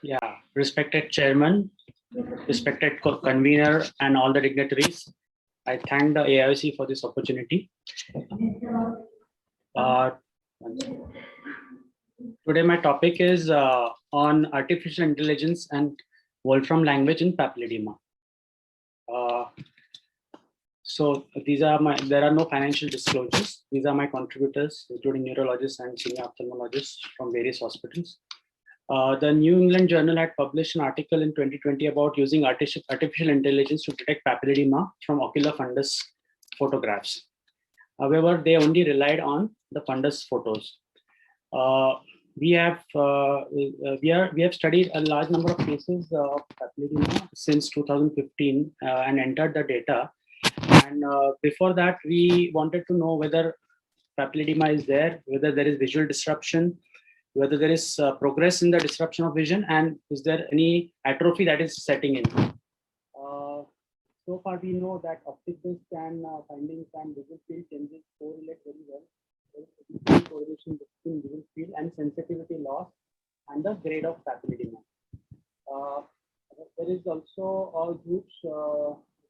Yeah, respected chairman, respected convener, and all the dignitaries. I thank the AIOC for this opportunity. Uh, Today, my topic is on artificial intelligence and Wolfram language in papilledema. Uh, so there are no financial disclosures. These are my contributors, including neurologists and senior ophthalmologists from various hospitals. The New England Journal had published an article in 2020 about using artificial intelligence to detect papilledema from ocular fundus photographs. However, they only relied on the fundus photos. We have studied a large number of cases of papilledema since 2015 and entered the data. And before that, we wanted to know whether papilledema is there, whether there is visual disruption, whether there is progress in the disruption of vision, and is there any atrophy that is setting in. So far, we know that optic disc and findings and visual field changes correlate very well. There is a correlation between visual field and sensitivity loss and the grade of papilledema. There is also a huge,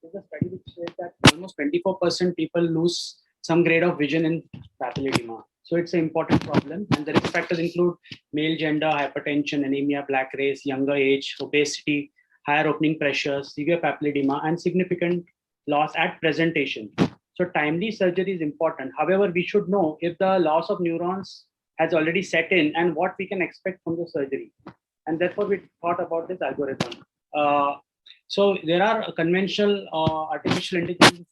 there's a study which says that almost 24% people lose some grade of vision in papilledema. So it's an important problem. And the risk factors include male gender, hypertension, anemia, black race, younger age, obesity, higher opening pressure, severe papilledema, and significant loss at presentation. So timely surgery is important. However, we should know if the loss of neurons has already set in and what we can expect from the surgery. And therefore, we thought about this algorithm. So there are conventional artificial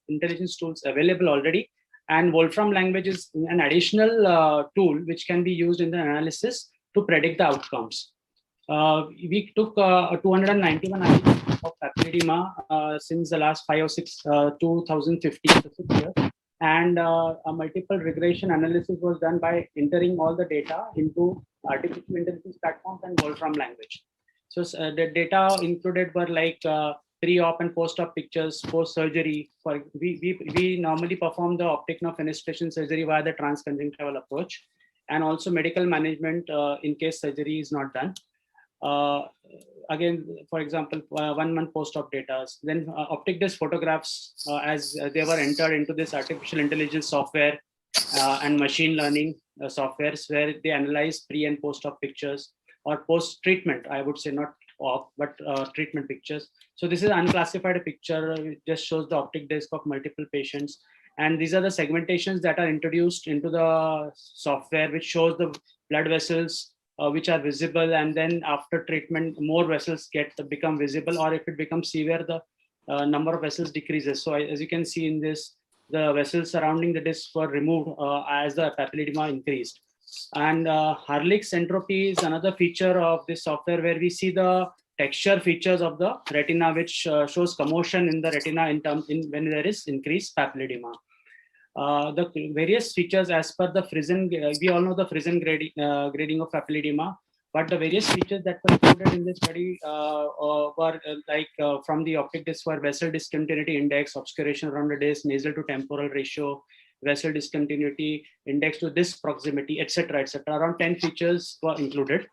intelligence tools available already. And Wolfram language is an additional tool which can be used in the analysis to predict the outcomes. We took 291 items of papilledema since the last 5 or 6, 2015 to 6 years. And a multiple regression analysis was done by entering all the data into artificial intelligence platforms and Wolfram language. So the data included were like pre-op and post-op pictures, post-surgery. We normally perform the optic nerve fenestration surgery via the transconjunctival approach, and also medical management in case surgery is not done. Again, for example, 1 month post-op data, then optic disc photographs as they were entered into this artificial intelligence software and machine learning softwares where they analyze pre and post-op pictures or post-treatment, I would say not op, but treatment pictures. So this is unclassified picture, it just shows the optic disc of multiple patients. And these are the segmentations that are introduced into the software, which shows the blood vessels which are visible, and then after treatment more vessels become visible, or if it becomes severe the number of vessels decreases. So as you can see in this, the vessels surrounding the disc were removed as the papilledema increased. And Harlick's entropy is another feature of this software where we see the texture features of the retina, which shows commotion in the retina when there is increased papilledema. The various features as per the Frisson, we all know the Frisson grading of papilledema, but the various features that were included in this study were from the optic disc were vessel discontinuity index, obscuration around the disc, nasal to temporal ratio, vessel discontinuity index to disc proximity, etc., etc. Around 10 features were included.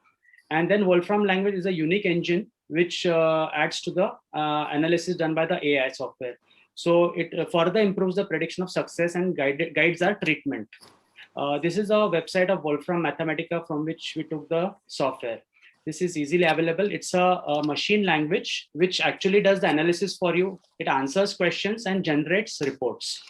And then Wolfram language is a unique engine which adds to the analysis done by the AI software. So it further improves the prediction of success and guides our treatment. This is a website of Wolfram Mathematica from which we took the software. This is easily available. It's a machine language which actually does the analysis for you. It answers questions and generates reports.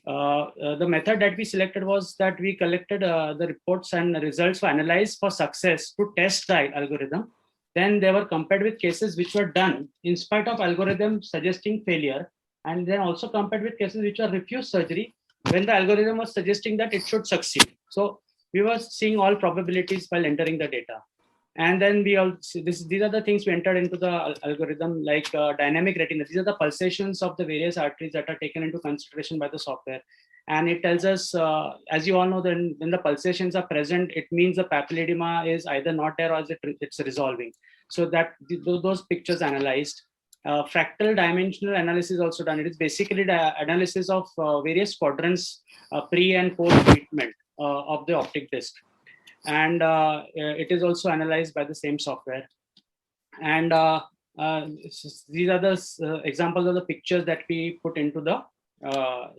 The method that we selected was that we collected the reports and results were analyzed for success to test the algorithm. Then they were compared with cases which were done in spite of algorithm suggesting failure, and then also compared with cases which were refused surgery when the algorithm was suggesting that it should succeed. So we were seeing all probabilities while entering the data. And then we also, these are the things we entered into the algorithm, like dynamic retina. These are the pulsations of the various arteries that are taken into consideration by the software. And it tells us, as you all know, then when the pulsations are present, it means the papilledema is either not there or it's resolving. So that those pictures analyzed. Fractal dimensional analysis also done. It is basically the analysis of various quadrants pre and post treatment of the optic disc. And it is also analyzed by the same software. And these are the examples of the pictures that we put into the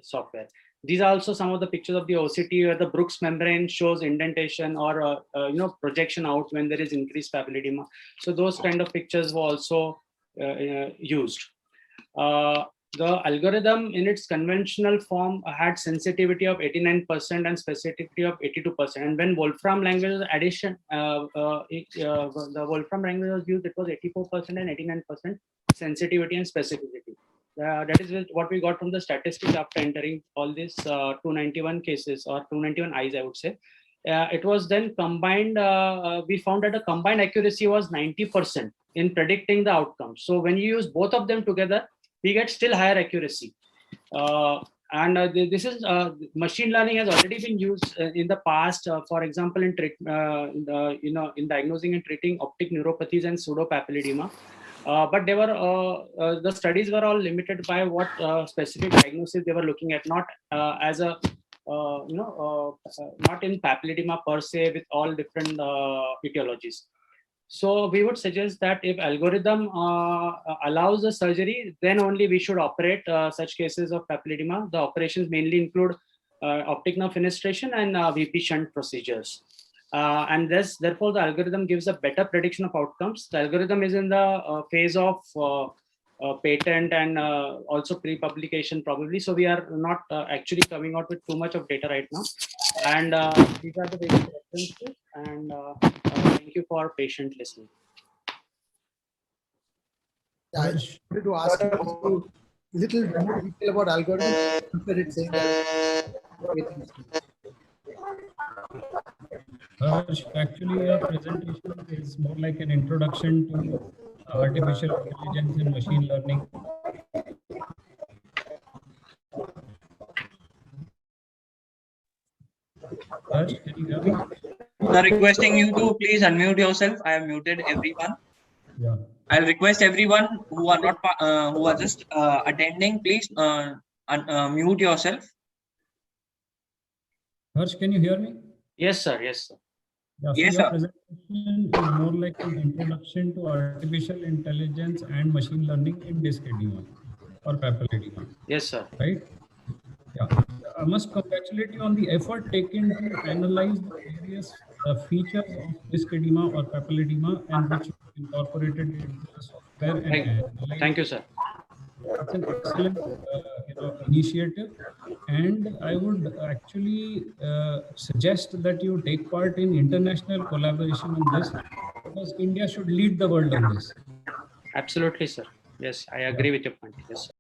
software. These are also some of the pictures of the OCT where the Brooks membrane shows indentation or projection out when there is increased papilledema. So those kind of pictures were also used. The algorithm in its conventional form had sensitivity of 89% and specificity of 82%. And when Wolfram language addition, the Wolfram language was used, it was 84% and 89% sensitivity and specificity. That is what we got from the statistics after entering all these 291 cases or 291 eyes, I would say. It was then combined, we found that the combined accuracy was 90% in predicting the outcome. So when you use both of them together, we get still higher accuracy. This is machine learning has already been used in the past, for example, in diagnosing and treating optic neuropathies and pseudopapilledema. But they were the studies were all limited by what specific diagnosis they were looking at, not as a not in papilledema per se with all different etiologies. So we would suggest that if algorithm allows the surgery, then only we should operate such cases of papilledema. The operations mainly include optic nerve fenestration and VP shunt procedures. And therefore, the algorithm gives a better prediction of outcomes. The algorithm is in the phase of patent and also pre-publication probably. So we are not actually coming out with too much of data right now. And these are the basic references. And thank you for patient listening. I wanted to ask you a little more detail about algorithms. It's saying actually, your presentation is more like an introduction to artificial intelligence and machine learning. Harsh, can you hear me? Sir, requesting you to please unmute yourself. I have muted everyone. Yeah. I'll request everyone who are not who are just attending, please mute yourself. Harsh, can you hear me? Yes, sir. Yes, sir. Yeah, so Yes, your sir. presentation is more like an introduction to artificial intelligence and machine learning in disc edema or papilledema. Yes, sir. Right? Yeah. I must congratulate you on the effort taken to analyze the various features of disc edema or papilledema and which you incorporated into the software. Thank you, sir. It's an excellent initiative, and I would actually suggest that you take part in international collaboration on this, because India should lead the world on this. Absolutely, sir. Yes, I agree with your point. Yes, sir.